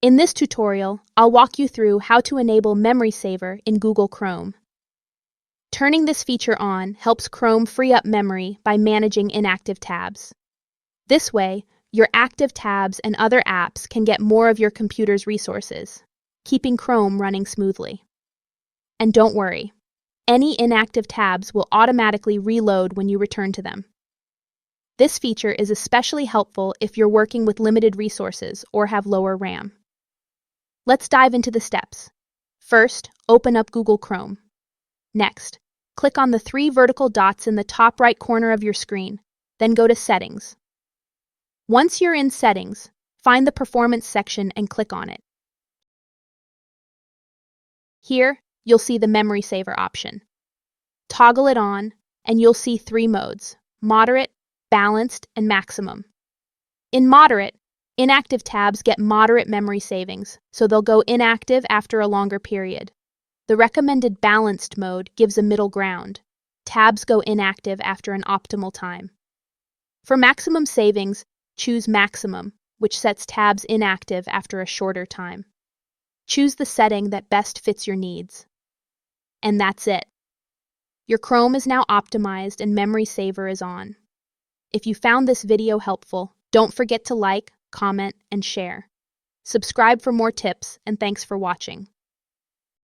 In this tutorial, I'll walk you through how to enable Memory Saver in Google Chrome. Turning this feature on helps Chrome free up memory by managing inactive tabs. This way, your active tabs and other apps can get more of your computer's resources, keeping Chrome running smoothly. And don't worry, any inactive tabs will automatically reload when you return to them. This feature is especially helpful if you're working with limited resources or have lower RAM. Let's dive into the steps. First, open up Google Chrome. Next, click on the 3 vertical dots in the top right corner of your screen, then go to Settings. Once you're in Settings, find the Performance section and click on it. Here, you'll see the Memory Saver option. Toggle it on, and you'll see 3 modes: Moderate, Balanced, and Maximum. In Moderate, inactive tabs get moderate memory savings, so they'll go inactive after a longer period. The recommended Balanced mode gives a middle ground. Tabs go inactive after an optimal time. For maximum savings, choose Maximum, which sets tabs inactive after a shorter time. Choose the setting that best fits your needs. And that's it. Your Chrome is now optimized and Memory Saver is on. If you found this video helpful, don't forget to like, comment, and share. Subscribe for more tips, and thanks for watching.